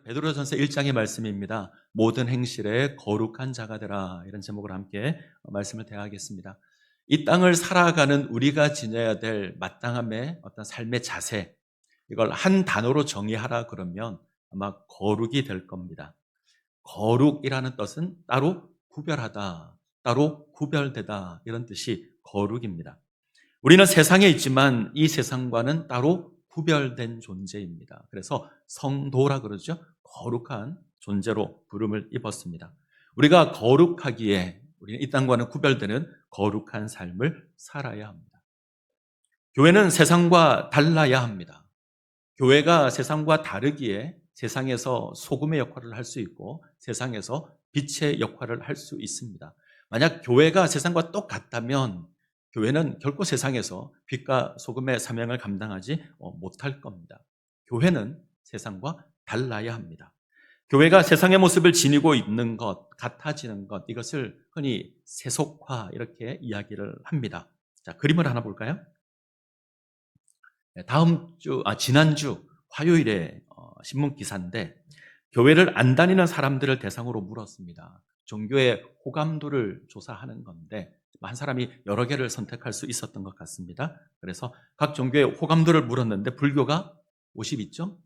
베드로전서 1장의 말씀입니다. 모든 행실에 거룩한 자가 되라, 이런 제목으로 함께 말씀을 대하겠습니다. 이 땅을 살아가는 우리가 지녀야 될 마땅함의 어떤 삶의 자세, 이걸 한 단어로 정의하라 그러면 아마 거룩이 될 겁니다. 거룩이라는 뜻은 따로 구별하다, 따로 구별되다, 이런 뜻이 거룩입니다. 우리는 세상에 있지만 이 세상과는 따로 구별된 존재입니다. 그래서 성도라 그러죠. 거룩한 존재로 부름을 입었습니다. 우리가 거룩하기에 우리는 이 땅과는 구별되는 거룩한 삶을 살아야 합니다. 교회는 세상과 달라야 합니다. 교회가 세상과 다르기에 세상에서 소금의 역할을 할 수 있고 세상에서 빛의 역할을 할 수 있습니다. 만약 교회가 세상과 똑같다면 교회는 결코 세상에서 빛과 소금의 사명을 감당하지 못할 겁니다. 교회는 세상과 달라야 합니다. 교회가 세상의 모습을 지니고 있는 것, 같아지는 것, 이것을 흔히 세속화 이렇게 이야기를 합니다. 자, 그림을 하나 볼까요? 지난주 화요일에 신문 기사인데 교회를 안 다니는 사람들을 대상으로 물었습니다. 종교의 호감도를 조사하는 건데 한 사람이 여러 개를 선택할 수 있었던 것 같습니다. 그래서 각 종교의 호감도를 물었는데 불교가 52.9%,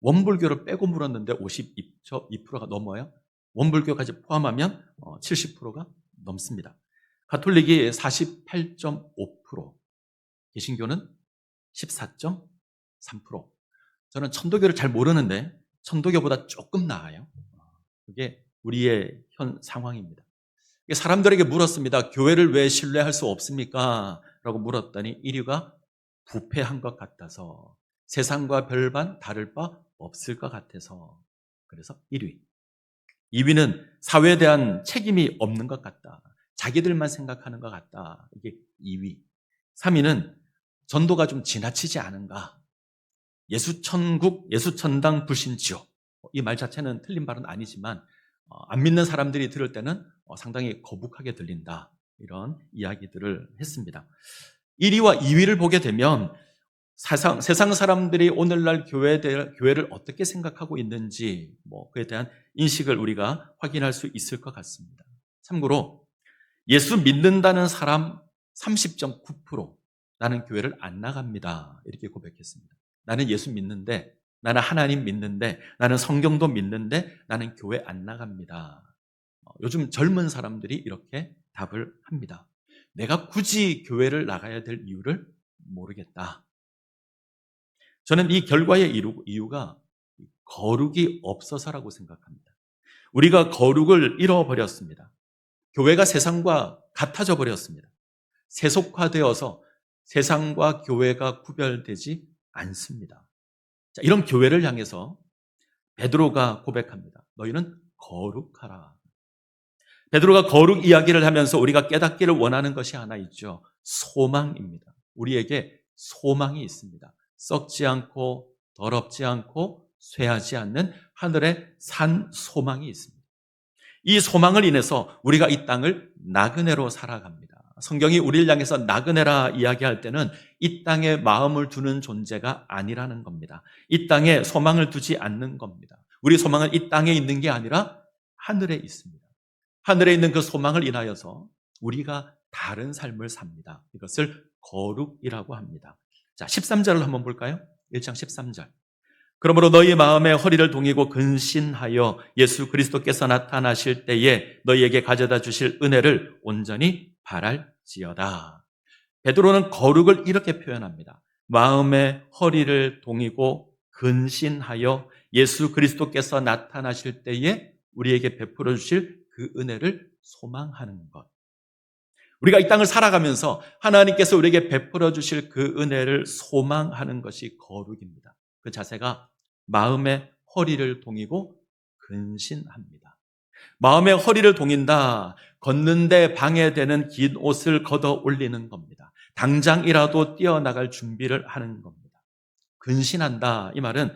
원불교를 빼고 물었는데 52%가 넘어요. 원불교까지 포함하면 70%가 넘습니다. 가톨릭이 48.5%, 개신교는 14.3%. 저는 천도교를 잘 모르는데 천도교보다 조금 나아요. 그게 우리의 현 상황입니다. 사람들에게 물었습니다. 교회를 왜 신뢰할 수 없습니까? 라고 물었더니 1위가 부패한 것 같아서, 세상과 별반 다를 바 없을 것 같아서. 그래서 1위. 2위는 사회에 대한 책임이 없는 것 같다, 자기들만 생각하는 것 같다. 이게 2위. 3위는 전도가 좀 지나치지 않은가, 예수천국, 예수천당, 불신지옥. 이 말 자체는 틀린 말은 아니지만 안 믿는 사람들이 들을 때는 상당히 거북하게 들린다, 이런 이야기들을 했습니다. 1위와 2위를 보게 되면 세상 사람들이 오늘날 교회를 어떻게 생각하고 있는지 그에 대한 인식을 우리가 확인할 수 있을 것 같습니다. 참고로 예수 믿는다는 사람 30.9%, 나는 교회를 안 나갑니다, 이렇게 고백했습니다. 나는 예수 믿는데, 나는 하나님 믿는데, 나는 성경도 믿는데 나는 교회 안 나갑니다. 요즘 젊은 사람들이 이렇게 답을 합니다. 내가 굳이 교회를 나가야 될 이유를 모르겠다. 저는 이 결과의 이유가 거룩이 없어서라고 생각합니다. 우리가 거룩을 잃어버렸습니다. 교회가 세상과 같아져 버렸습니다. 세속화되어서 세상과 교회가 구별되지 않습니다. 자, 이런 교회를 향해서 베드로가 고백합니다. 너희는 거룩하라. 베드로가 거룩 이야기를 하면서 우리가 깨닫기를 원하는 것이 하나 있죠. 소망입니다. 우리에게 소망이 있습니다. 썩지 않고 더럽지 않고 쇠하지 않는 하늘의 산 소망이 있습니다. 이 소망을 인해서 우리가 이 땅을 나그네로 살아갑니다. 성경이 우리를 향해서 나그네라 이야기할 때는 이 땅에 마음을 두는 존재가 아니라는 겁니다. 이 땅에 소망을 두지 않는 겁니다. 우리 소망은 이 땅에 있는 게 아니라 하늘에 있습니다. 하늘에 있는 그 소망을 인하여서 우리가 다른 삶을 삽니다. 이것을 거룩이라고 합니다. 자, 13절을 한번 볼까요? 1장 13절. 그러므로 너희 마음에 허리를 동이고 근신하여 예수 그리스도께서 나타나실 때에 너희에게 가져다 주실 은혜를 온전히 바랄지어다. 베드로는 거룩을 이렇게 표현합니다. 마음에 허리를 동이고 근신하여 예수 그리스도께서 나타나실 때에 우리에게 베풀어 주실 그 은혜를 소망하는 것. 우리가 이 땅을 살아가면서 하나님께서 우리에게 베풀어 주실 그 은혜를 소망하는 것이 거룩입니다. 그 자세가 마음의 허리를 동이고 근신합니다. 마음의 허리를 동인다, 걷는데 방해되는 긴 옷을 걷어 올리는 겁니다. 당장이라도 뛰어나갈 준비를 하는 겁니다. 근신한다, 이 말은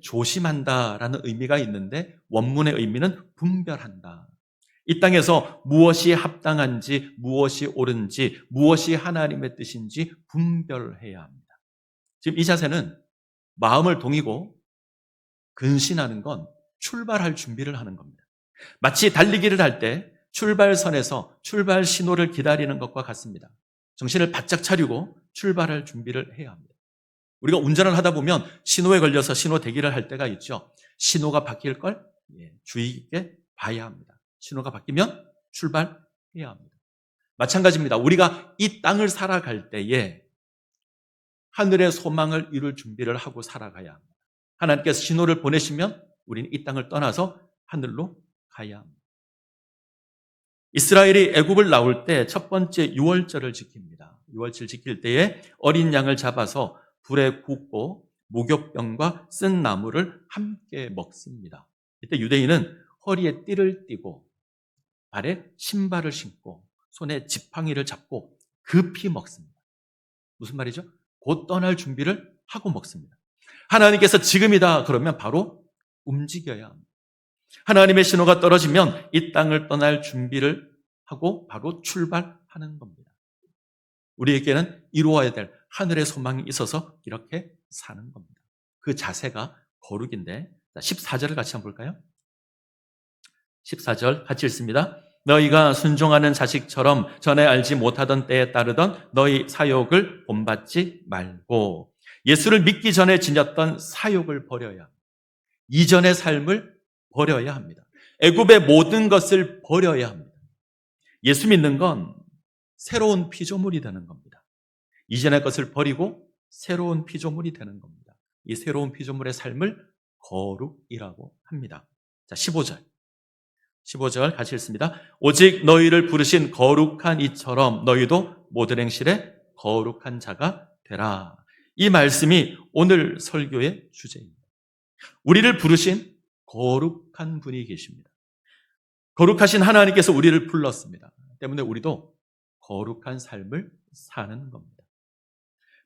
조심한다라는 의미가 있는데 원문의 의미는 분별한다. 이 땅에서 무엇이 합당한지, 무엇이 옳은지, 무엇이 하나님의 뜻인지 분별해야 합니다. 지금 이 자세는 마음을 동이고 근신하는 건 출발할 준비를 하는 겁니다. 마치 달리기를 할 때 출발선에서 출발 신호를 기다리는 것과 같습니다. 정신을 바짝 차리고 출발할 준비를 해야 합니다. 우리가 운전을 하다 보면 신호에 걸려서 신호 대기를 할 때가 있죠. 신호가 바뀔 걸 주의 깊게 봐야 합니다. 신호가 바뀌면 출발해야 합니다. 마찬가지입니다. 우리가 이 땅을 살아갈 때에 하늘의 소망을 이룰 준비를 하고 살아가야 합니다. 하나님께서 신호를 보내시면 우리는 이 땅을 떠나서 하늘로 가야 합니다. 이스라엘이 애굽을 나올 때 첫 번째 유월절을 지킵니다. 유월절 지킬 때에 어린 양을 잡아서 불에 굽고 목욕병과 쓴 나무를 함께 먹습니다. 이때 유대인은 허리에 띠를 띠고 발에 신발을 신고 손에 지팡이를 잡고 급히 먹습니다. 무슨 말이죠? 곧 떠날 준비를 하고 먹습니다. 하나님께서 지금이다 그러면 바로 움직여야 합니다. 하나님의 신호가 떨어지면 이 땅을 떠날 준비를 하고 바로 출발하는 겁니다. 우리에게는 이루어야 될 하늘의 소망이 있어서 이렇게 사는 겁니다. 그 자세가 거룩인데 14절을 같이 한번 볼까요? 14절 같이 읽습니다. 너희가 순종하는 자식처럼 전에 알지 못하던 때에 따르던 너희 사욕을 본받지 말고 예수를 믿기 전에 지녔던 사욕을 버려야 합니다. 이전의 삶을 버려야 합니다. 애굽의 모든 것을 버려야 합니다. 예수 믿는 건 새로운 피조물이 되는 겁니다. 이전의 것을 버리고 새로운 피조물이 되는 겁니다. 이 새로운 피조물의 삶을 거룩이라고 합니다. 자, 15절 같이 읽습니다. 오직 너희를 부르신 거룩한 이처럼 너희도 모든 행실에 거룩한 자가 되라. 이 말씀이 오늘 설교의 주제입니다. 우리를 부르신 거룩한 분이 계십니다. 거룩하신 하나님께서 우리를 불렀습니다. 때문에 우리도 거룩한 삶을 사는 겁니다.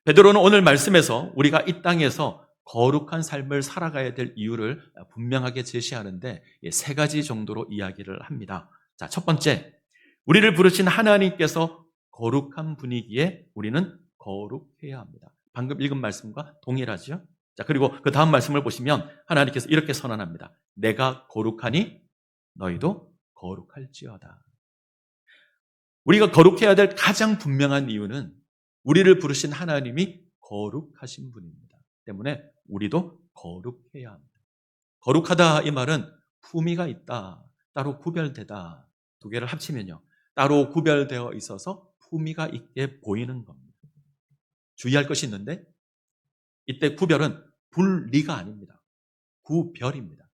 베드로는 오늘 말씀에서 우리가 이 땅에서 거룩한 삶을 살아가야 될 이유를 분명하게 제시하는데 세 가지 정도로 이야기를 합니다. 자, 첫 번째, 우리를 부르신 하나님께서 거룩한 분이기에 우리는 거룩해야 합니다. 방금 읽은 말씀과 동일하죠? 자, 그리고 그 다음 말씀을 보시면 하나님께서 이렇게 선언합니다. 내가 거룩하니 너희도 거룩할지어다. 우리가 거룩해야 될 가장 분명한 이유는 우리를 부르신 하나님이 거룩하신 분입니다. 때문에 우리도 거룩해야 합니다. 거룩하다 이 말은 품위가 있다, 따로 구별되다 두 개를 합치면요. 따로 구별되어 있어서 품위가 있게 보이는 겁니다. 주의할 것이 있는데 이때 구별은 분리가 아닙니다. 구별입니다.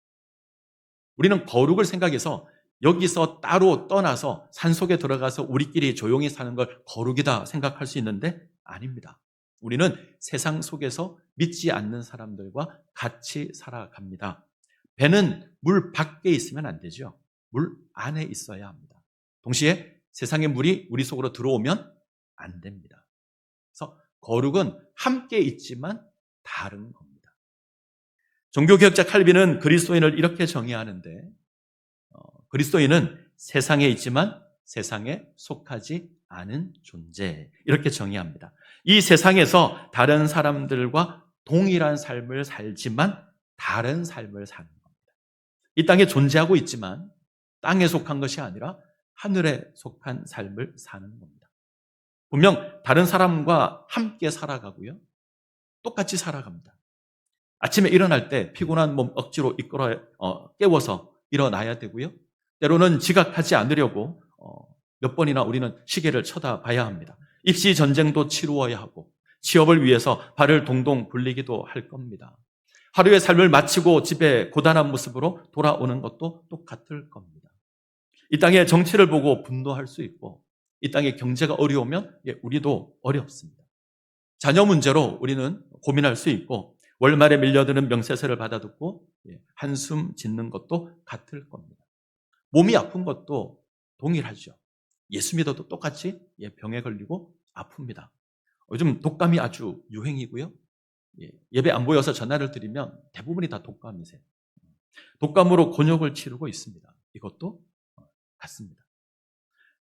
우리는 거룩을 생각해서 여기서 따로 떠나서 산속에 들어가서 우리끼리 조용히 사는 걸 거룩이다 생각할 수 있는데 아닙니다. 우리는 세상 속에서 믿지 않는 사람들과 같이 살아갑니다. 배는 물 밖에 있으면 안 되죠. 물 안에 있어야 합니다. 동시에 세상의 물이 우리 속으로 들어오면 안 됩니다. 그래서 거룩은 함께 있지만 다른 겁니다. 종교개혁자 칼빈은 그리스도인을 이렇게 정의하는데 그리스도인은 세상에 있지만 세상에 속하지 않은 존재 이렇게 정의합니다. 이 세상에서 다른 사람들과 동일한 삶을 살지만 다른 삶을 사는 겁니다. 이 땅에 존재하고 있지만 땅에 속한 것이 아니라 하늘에 속한 삶을 사는 겁니다. 분명 다른 사람과 함께 살아가고요. 똑같이 살아갑니다. 아침에 일어날 때 피곤한 몸 억지로 깨워서 일어나야 되고요. 때로는 지각하지 않으려고 몇 번이나 우리는 시계를 쳐다봐야 합니다. 입시 전쟁도 치루어야 하고 취업을 위해서 발을 동동 굴리기도 할 겁니다. 하루의 삶을 마치고 집에 고단한 모습으로 돌아오는 것도 똑같을 겁니다. 이 땅의 정치를 보고 분노할 수 있고 이 땅의 경제가 어려우면 우리도 어렵습니다. 자녀 문제로 우리는 고민할 수 있고 월말에 밀려드는 명세세를 받아듣고 한숨 짓는 것도 같을 겁니다. 몸이 아픈 것도 동일하죠. 예수 믿어도 똑같이 병에 걸리고 아픕니다. 요즘 독감이 아주 유행이고요. 예배 안 보여서 전화를 드리면 대부분이 다 독감이세요. 독감으로 곤욕을 치르고 있습니다. 이것도 같습니다.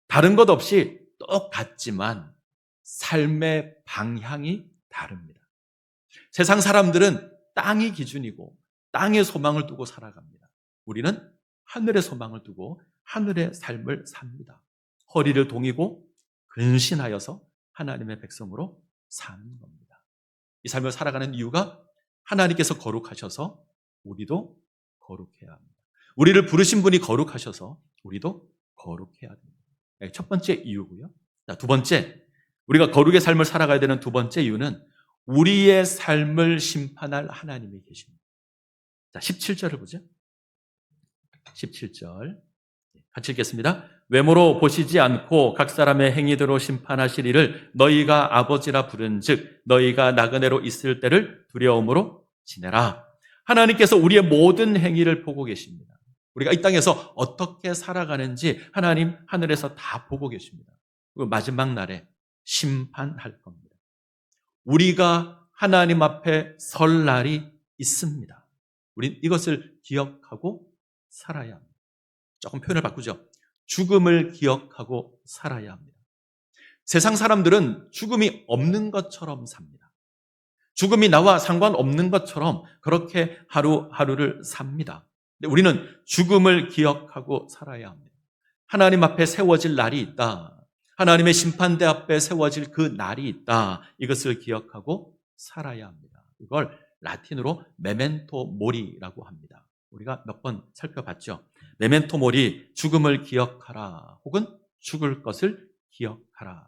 다른 것 없이 똑같지만 삶의 방향이 다릅니다. 세상 사람들은 땅이 기준이고 땅의 소망을 두고 살아갑니다. 우리는 하늘의 소망을 두고 하늘의 삶을 삽니다. 허리를 동이고 근신하여서 하나님의 백성으로 사는 겁니다. 이 삶을 살아가는 이유가 하나님께서 거룩하셔서 우리도 거룩해야 합니다. 우리를 부르신 분이 거룩하셔서 우리도 거룩해야 됩니다. 첫 번째 이유고요. 자, 두 번째, 우리가 거룩의 삶을 살아가야 되는 두 번째 이유는 우리의 삶을 심판할 하나님이 계십니다. 자, 17절을 보죠. 17절 같이 읽겠습니다. 외모로 보시지 않고 각 사람의 행위대로 심판하실 이를 너희가 아버지라 부른즉 너희가 나그네로 있을 때를 두려움으로 지내라. 하나님께서 우리의 모든 행위를 보고 계십니다. 우리가 이 땅에서 어떻게 살아가는지 하나님 하늘에서 다 보고 계십니다. 그리고 마지막 날에 심판할 겁니다. 우리가 하나님 앞에 설 날이 있습니다. 우린 이것을 기억하고 살아야 합니다. 조금 표현을 바꾸죠. 죽음을 기억하고 살아야 합니다. 세상 사람들은 죽음이 없는 것처럼 삽니다. 죽음이 나와 상관없는 것처럼 그렇게 하루하루를 삽니다. 근데 우리는 죽음을 기억하고 살아야 합니다. 하나님 앞에 세워질 날이 있다. 하나님의 심판대 앞에 세워질 그 날이 있다. 이것을 기억하고 살아야 합니다. 이걸 라틴어로 메멘토 모리라고 합니다. 우리가 몇 번 살펴봤죠. 메멘토 모리, 죽음을 기억하라 혹은 죽을 것을 기억하라.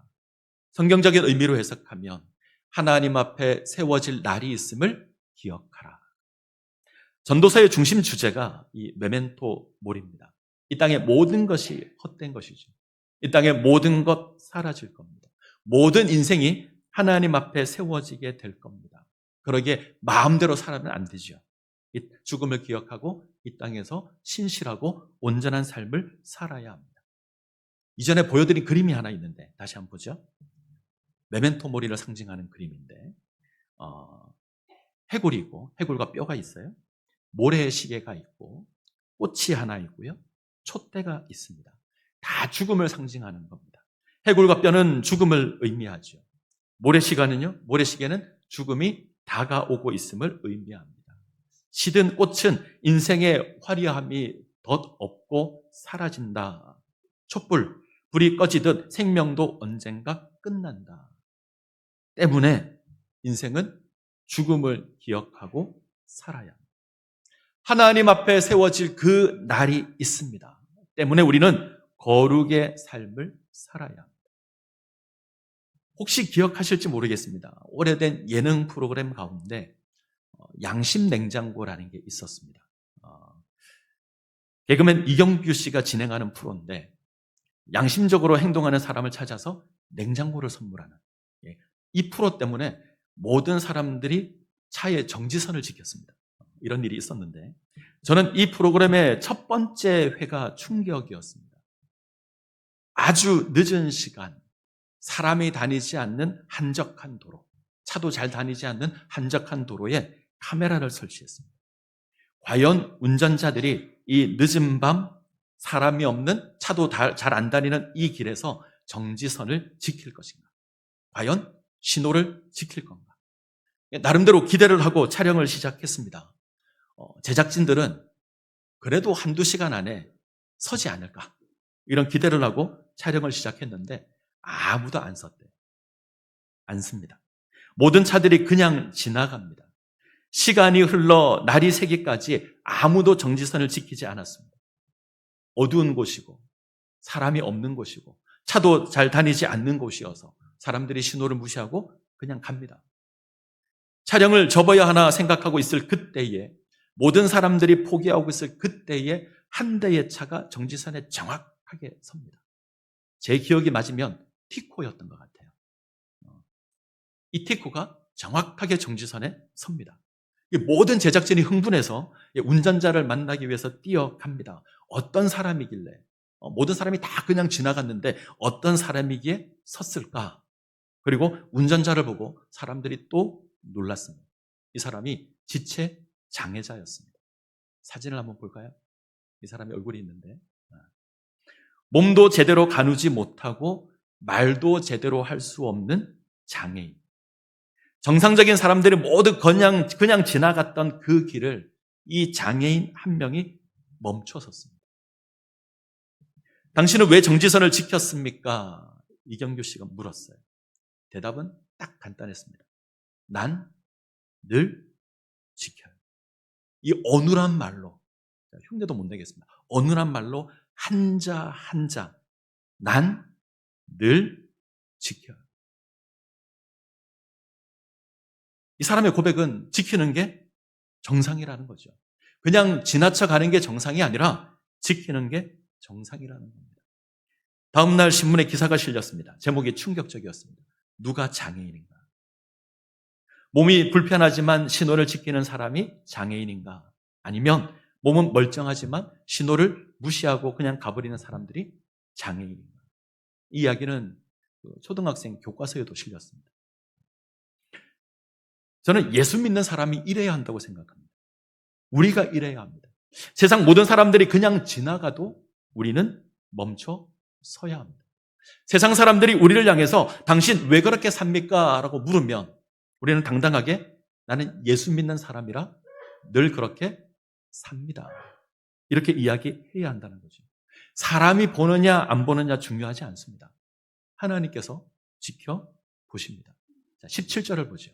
성경적인 의미로 해석하면 하나님 앞에 세워질 날이 있음을 기억하라. 전도서의 중심 주제가 이 메멘토 모리입니다. 이 땅의 모든 것이 헛된 것이죠. 이 땅의 모든 것 사라질 겁니다. 모든 인생이 하나님 앞에 세워지게 될 겁니다. 그러기에 마음대로 살아면 안 되죠. 이 죽음을 기억하고 이 땅에서 신실하고 온전한 삶을 살아야 합니다. 이전에 보여드린 그림이 하나 있는데 다시 한번 보죠. 메멘토 모리를 상징하는 그림인데 해골이 있고 해골과 뼈가 있어요. 모래시계가 있고 꽃이 하나 있고요. 촛대가 있습니다. 다 죽음을 상징하는 겁니다. 해골과 뼈는 죽음을 의미하죠. 모래시계는 죽음이 다가오고 있음을 의미합니다. 시든 꽃은 인생의 화려함이 덧없고 사라진다. 촛불, 불이 꺼지듯 생명도 언젠가 끝난다. 때문에 인생은 죽음을 기억하고 살아야 합니다. 하나님 앞에 세워질 그 날이 있습니다. 때문에 우리는 거룩의 삶을 살아야 합니다. 혹시 기억하실지 모르겠습니다. 오래된 예능 프로그램 가운데 양심 냉장고라는 게 있었습니다. 개그맨 이경규 씨가 진행하는 프로인데 양심적으로 행동하는 사람을 찾아서 냉장고를 선물하는 이 프로 때문에 모든 사람들이 차에 정지선을 지켰습니다. 이런 일이 있었는데 저는 이 프로그램의 첫 번째 회가 충격이었습니다. 아주 늦은 시간 사람이 다니지 않는 한적한 도로, 차도 잘 다니지 않는 한적한 도로에 카메라를 설치했습니다. 과연 운전자들이 이 늦은 밤 사람이 없는 차도 잘 안 다니는 이 길에서 정지선을 지킬 것인가? 과연 신호를 지킬 건가? 나름대로 기대를 하고 촬영을 시작했습니다. 제작진들은 그래도 한두 시간 안에 서지 않을까? 이런 기대를 하고 촬영을 시작했는데 아무도 안 섰대요. 안 씁니다. 모든 차들이 그냥 지나갑니다. 시간이 흘러 날이 새기까지 아무도 정지선을 지키지 않았습니다. 어두운 곳이고 사람이 없는 곳이고 차도 잘 다니지 않는 곳이어서 사람들이 신호를 무시하고 그냥 갑니다. 촬영을 접어야 하나 생각하고 있을 그때에 모든 사람들이 포기하고 있을 그때에 한 대의 차가 정지선에 정확하게 섭니다. 제 기억이 맞으면 티코였던 것 같아요. 이 티코가 정확하게 정지선에 섭니다. 모든 제작진이 흥분해서 운전자를 만나기 위해서 뛰어갑니다. 어떤 사람이길래 모든 사람이 다 그냥 지나갔는데 어떤 사람이기에 섰을까? 그리고 운전자를 보고 사람들이 또 놀랐습니다. 이 사람이 지체 장애자였습니다. 사진을 한번 볼까요? 이 사람의 얼굴이 있는데 몸도 제대로 가누지 못하고 말도 제대로 할 수 없는 장애인. 정상적인 사람들이 모두 그냥 지나갔던 그 길을 이 장애인 한 명이 멈춰섰습니다. 당신은 왜 정지선을 지켰습니까? 이경규 씨가 물었어요. 대답은 딱 간단했습니다. 난 늘 지켜요. 이 어눌한 말로, 흉내도 못 내겠습니다. 어눌한 말로 한자 한자, 난 늘 지켜요. 이 사람의 고백은 지키는 게 정상이라는 거죠. 그냥 지나쳐 가는 게 정상이 아니라 지키는 게 정상이라는 겁니다. 다음 날 신문에 기사가 실렸습니다. 제목이 충격적이었습니다. 누가 장애인인가? 몸이 불편하지만 신호를 지키는 사람이 장애인인가? 아니면 몸은 멀쩡하지만 신호를 무시하고 그냥 가버리는 사람들이 장애인인가? 이 이야기는 초등학생 교과서에도 실렸습니다. 저는 예수 믿는 사람이 이래야 한다고 생각합니다. 우리가 이래야 합니다. 세상 모든 사람들이 그냥 지나가도 우리는 멈춰 서야 합니다. 세상 사람들이 우리를 향해서 당신 왜 그렇게 삽니까? 라고 물으면 우리는 당당하게 나는 예수 믿는 사람이라 늘 그렇게 삽니다. 이렇게 이야기해야 한다는 거죠. 사람이 보느냐 안 보느냐 중요하지 않습니다. 하나님께서 지켜보십니다. 자, 17절을 보죠.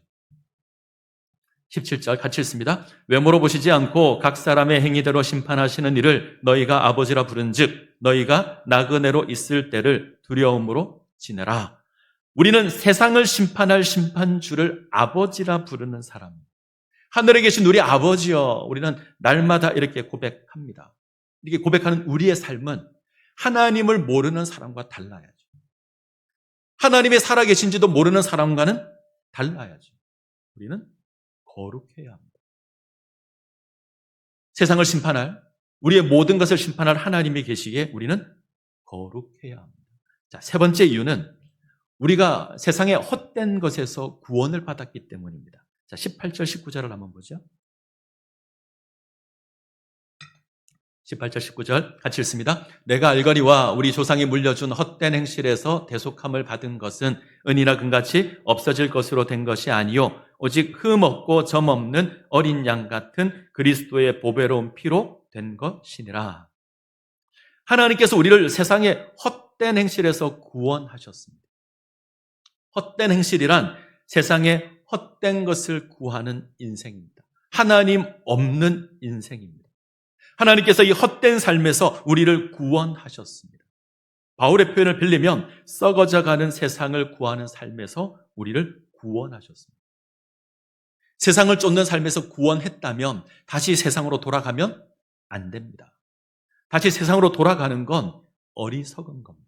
17절 같이 읽습니다. 외모로 보시지 않고 각 사람의 행위대로 심판하시는 이를 너희가 아버지라 부른즉 너희가 나그네로 있을 때를 두려움으로 지내라. 우리는 세상을 심판할 심판주를 아버지라 부르는 사람. 하늘에 계신 우리 아버지여, 우리는 날마다 이렇게 고백합니다. 이렇게 고백하는 우리의 삶은 하나님을 모르는 사람과 달라야죠. 하나님이 살아계신지도 모르는 사람과는 달라야죠. 우리는 거룩해야 합니다. 세상을 심판할, 우리의 모든 것을 심판할 하나님이 계시기에 우리는 거룩해야 합니다. 자, 세 번째 이유는 우리가 세상의 헛된 것에서 구원을 받았기 때문입니다. 자, 18절, 19절을 한번 보죠. 18절, 19절 같이 읽습니다. 내가 알거니와 우리 조상이 물려준 헛된 행실에서 대속함을 받은 것은 은이나 금같이 없어질 것으로 된 것이 아니요 오직 흠 없고 점 없는 어린 양 같은 그리스도의 보배로운 피로 된 것이니라. 하나님께서 우리를 세상의 헛된 행실에서 구원하셨습니다. 헛된 행실이란 세상의 헛된 것을 구하는 인생입니다. 하나님 없는 인생입니다. 하나님께서 이 헛된 삶에서 우리를 구원하셨습니다. 바울의 표현을 빌리면 썩어져가는 세상을 구하는 삶에서 우리를 구원하셨습니다. 세상을 쫓는 삶에서 구원했다면 다시 세상으로 돌아가면 안 됩니다. 다시 세상으로 돌아가는 건 어리석은 겁니다.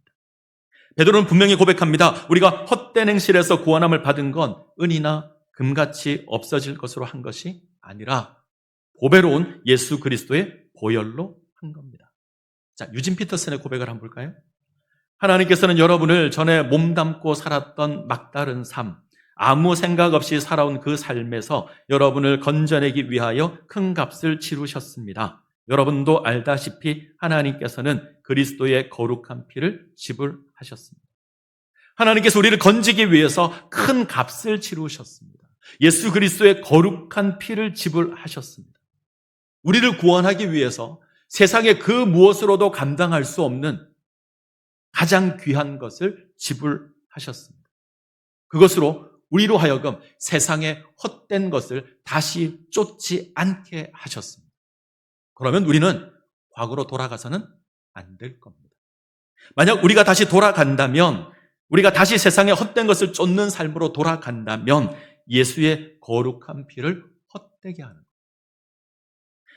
베드로는 분명히 고백합니다. 우리가 헛된 행실에서 구원함을 받은 건 은이나 금같이 없어질 것으로 한 것이 아니라 보배로운 예수 그리스도의 보혈로 한 겁니다. 자, 유진 피터슨의 고백을 한번 볼까요? 하나님께서는 여러분을 전에 몸담고 살았던 막다른 삶, 아무 생각 없이 살아온 그 삶에서 여러분을 건져내기 위하여 큰 값을 치르셨습니다. 여러분도 알다시피 하나님께서는 그리스도의 거룩한 피를 지불하셨습니다. 하나님께서 우리를 건지기 위해서 큰 값을 치르셨습니다. 예수 그리스도의 거룩한 피를 지불하셨습니다. 우리를 구원하기 위해서 세상의 그 무엇으로도 감당할 수 없는 가장 귀한 것을 지불하셨습니다. 그것으로 우리로 하여금 세상의 헛된 것을 다시 쫓지 않게 하셨습니다. 그러면 우리는 과거로 돌아가서는 안 될 겁니다. 만약 우리가 다시 돌아간다면, 우리가 다시 세상의 헛된 것을 쫓는 삶으로 돌아간다면 예수의 거룩한 피를 헛되게 하는 겁니다.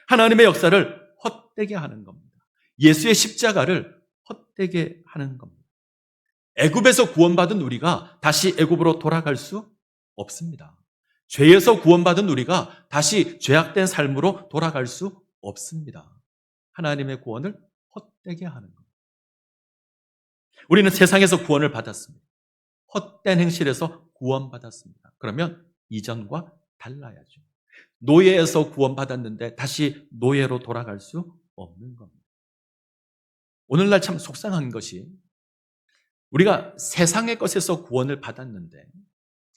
하나님의 역사를 헛되게 하는 겁니다. 예수의 십자가를 헛되게 하는 겁니다. 애굽에서 구원받은 우리가 다시 애굽으로 돌아갈 수 없습니다. 죄에서 구원받은 우리가 다시 죄악된 삶으로 돌아갈 수 없습니다. 하나님의 구원을 헛되게 하는 겁니다. 우리는 세상에서 구원을 받았습니다. 헛된 행실에서 구원받았습니다. 그러면 이전과 달라야죠. 노예에서 구원받았는데 다시 노예로 돌아갈 수 없는 겁니다. 오늘날 참 속상한 것이 우리가 세상의 것에서 구원을 받았는데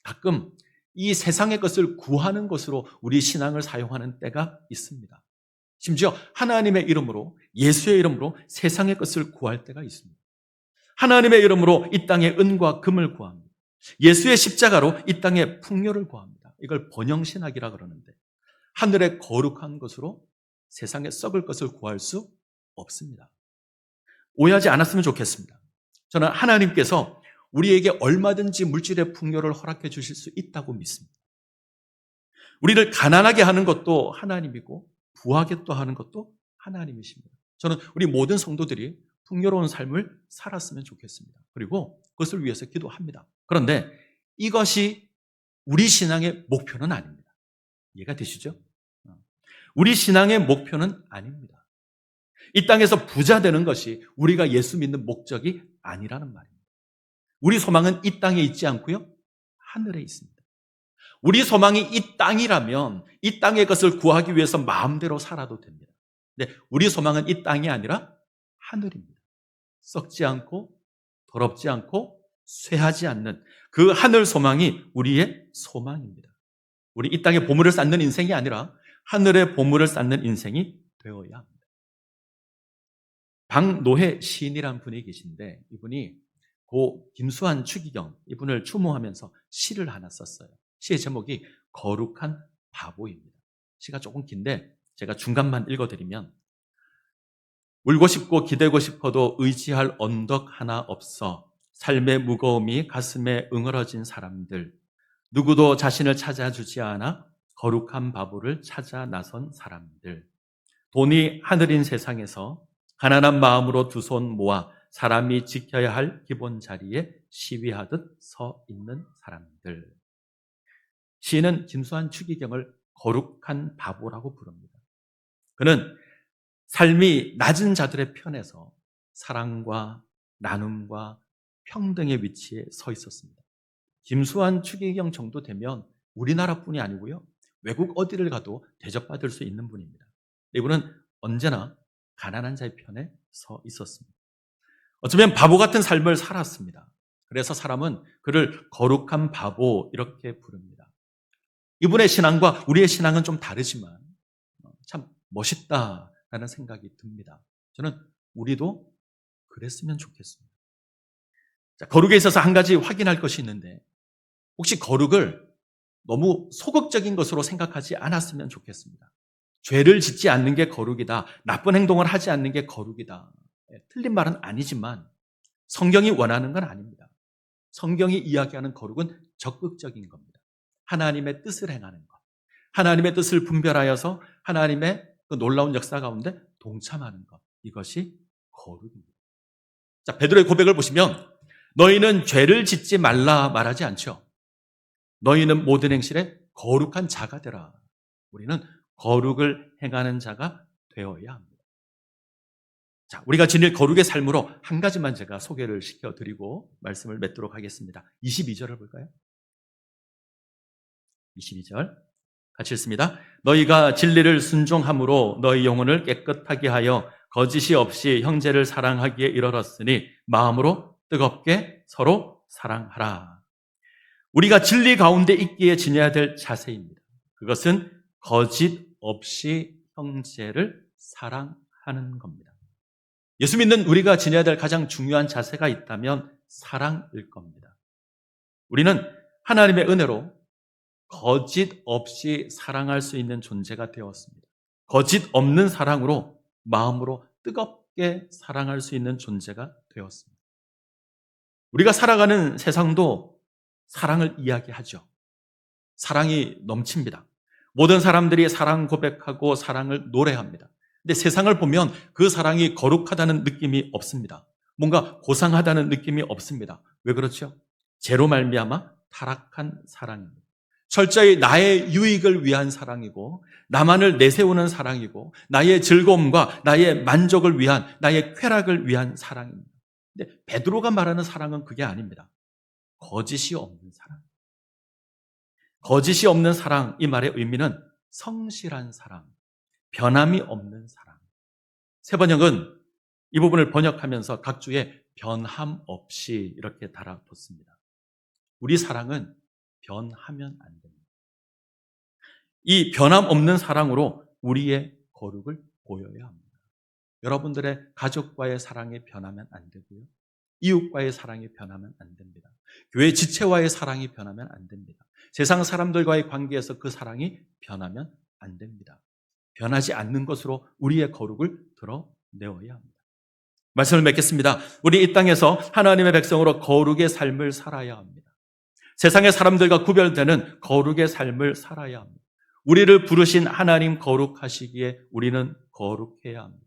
가끔 이 세상의 것을 구하는 것으로 우리 신앙을 사용하는 때가 있습니다. 심지어 하나님의 이름으로, 예수의 이름으로 세상의 것을 구할 때가 있습니다. 하나님의 이름으로 이 땅에 은과 금을 구합니다. 예수의 십자가로 이 땅에 풍요를 구합니다. 이걸 번영신학이라 그러는데, 하늘의 거룩한 것으로 세상에 썩을 것을 구할 수 없습니다. 오해하지 않았으면 좋겠습니다. 저는 하나님께서 우리에게 얼마든지 물질의 풍요를 허락해 주실 수 있다고 믿습니다. 우리를 가난하게 하는 것도 하나님이고 부하게 또 하는 것도 하나님이십니다. 저는 우리 모든 성도들이 풍요로운 삶을 살았으면 좋겠습니다. 그리고 그것을 위해서 기도합니다. 그런데 이것이 우리 신앙의 목표는 아닙니다. 이해가 되시죠? 우리 신앙의 목표는 아닙니다. 이 땅에서 부자 되는 것이 우리가 예수 믿는 목적이 아니라는 말입니다. 우리 소망은 이 땅에 있지 않고요, 하늘에 있습니다. 우리 소망이 이 땅이라면 이 땅의 것을 구하기 위해서 마음대로 살아도 됩니다. 근데 우리 소망은 이 땅이 아니라 하늘입니다. 썩지 않고 더럽지 않고 쇠하지 않는 그 하늘 소망이 우리의 소망입니다. 우리 이 땅에 보물을 쌓는 인생이 아니라 하늘의 보물을 쌓는 인생이 되어야 합니다. 박노해 시인이라는 분이 계신데, 이분이 고 김수환 추기경, 이분을 추모하면서 시를 하나 썼어요. 시의 제목이 거룩한 바보입니다. 시가 조금 긴데 제가 중간만 읽어드리면, 울고 싶고 기대고 싶어도 의지할 언덕 하나 없어 삶의 무거움이 가슴에 응어러진 사람들, 누구도 자신을 찾아주지 않아 거룩한 바보를 찾아 나선 사람들, 돈이 하늘인 세상에서 가난한 마음으로 두 손 모아 사람이 지켜야 할 기본 자리에 시위하듯 서 있는 사람들. 시인은 김수환 추기경을 거룩한 바보라고 부릅니다. 그는 삶이 낮은 자들의 편에서 사랑과 나눔과 평등의 위치에 서 있었습니다. 김수환 추기경 정도 되면 우리나라뿐이 아니고요, 외국 어디를 가도 대접받을 수 있는 분입니다. 이분은 언제나 가난한 자의 편에 서 있었습니다. 어쩌면 바보 같은 삶을 살았습니다. 그래서 사람은 그를 거룩한 바보 이렇게 부릅니다. 이분의 신앙과 우리의 신앙은 좀 다르지만 참 멋있다라는 생각이 듭니다. 저는 우리도 그랬으면 좋겠습니다. 자, 거룩에 있어서 한 가지 확인할 것이 있는데, 혹시 거룩을 너무 소극적인 것으로 생각하지 않았으면 좋겠습니다. 죄를 짓지 않는 게 거룩이다, 나쁜 행동을 하지 않는 게 거룩이다, 틀린 말은 아니지만 성경이 원하는 건 아닙니다. 성경이 이야기하는 거룩은 적극적인 겁니다. 하나님의 뜻을 행하는 것, 하나님의 뜻을 분별하여서 하나님의 그 놀라운 역사 가운데 동참하는 것, 이것이 거룩입니다. 자, 베드로의 고백을 보시면 너희는 죄를 짓지 말라 말하지 않죠. 너희는 모든 행실에 거룩한 자가 되라. 우리는 거룩을 행하는 자가 되어야 합니다. 자, 우리가 지닐 거룩의 삶으로 한 가지만 제가 소개를 시켜드리고 말씀을 맺도록 하겠습니다. 22절을 볼까요? 22절 같이 읽습니다. 너희가 진리를 순종함으로 너희 영혼을 깨끗하게 하여 거짓이 없이 형제를 사랑하기에 이르렀으니 마음으로 뜨겁게 서로 사랑하라. 우리가 진리 가운데 있기에 지녀야 될 자세입니다. 그것은 거짓 없이 형제를 사랑하는 겁니다. 예수 믿는 우리가 지녀야 될 가장 중요한 자세가 있다면 사랑일 겁니다. 우리는 하나님의 은혜로 거짓 없이 사랑할 수 있는 존재가 되었습니다. 거짓 없는 사랑으로 마음으로 뜨겁게 사랑할 수 있는 존재가 되었습니다. 우리가 살아가는 세상도 사랑을 이야기하죠. 사랑이 넘칩니다. 모든 사람들이 사랑 고백하고 사랑을 노래합니다. 근데 세상을 보면 그 사랑이 거룩하다는 느낌이 없습니다. 뭔가 고상하다는 느낌이 없습니다. 왜 그렇죠? 죄로 말미암아 타락한 사랑입니다. 철저히 나의 유익을 위한 사랑이고, 나만을 내세우는 사랑이고, 나의 즐거움과 나의 만족을 위한, 나의 쾌락을 위한 사랑입니다. 근데 베드로가 말하는 사랑은 그게 아닙니다. 거짓이 없는 사랑. 거짓이 없는 사랑, 이 말의 의미는 성실한 사랑, 변함이 없는 사랑. 세번역은 이 부분을 번역하면서 각 주에 변함 없이 이렇게 달아뒀습니다. 우리 사랑은 변하면 안 됩니다. 이 변함 없는 사랑으로 우리의 거룩을 보여야 합니다. 여러분들의 가족과의 사랑이 변하면 안 되고요. 이웃과의 사랑이 변하면 안 됩니다. 교회 지체와의 사랑이 변하면 안 됩니다. 세상 사람들과의 관계에서 그 사랑이 변하면 안 됩니다. 변하지 않는 것으로 우리의 거룩을 드러내어야 합니다. 말씀을 맺겠습니다. 우리 이 땅에서 하나님의 백성으로 거룩의 삶을 살아야 합니다. 세상의 사람들과 구별되는 거룩의 삶을 살아야 합니다. 우리를 부르신 하나님 거룩하시기에 우리는 거룩해야 합니다.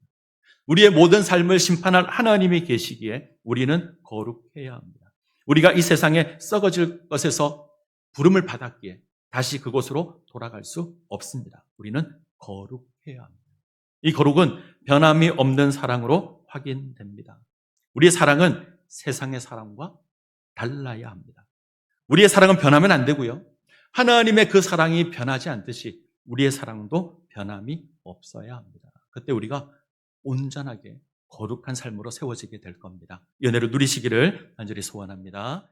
우리의 모든 삶을 심판할 하나님이 계시기에 우리는 거룩해야 합니다. 우리가 이 세상에 썩어질 것에서 부름을 받았기에 다시 그곳으로 돌아갈 수 없습니다. 우리는 거룩해야 합니다. 이 거룩은 변함이 없는 사랑으로 확인됩니다. 우리의 사랑은 세상의 사랑과 달라야 합니다. 우리의 사랑은 변하면 안 되고요. 하나님의 그 사랑이 변하지 않듯이 우리의 사랑도 변함이 없어야 합니다. 그때 우리가 온전하게 거룩한 삶으로 세워지게 될 겁니다. 이 은혜를 누리시기를 간절히 소원합니다.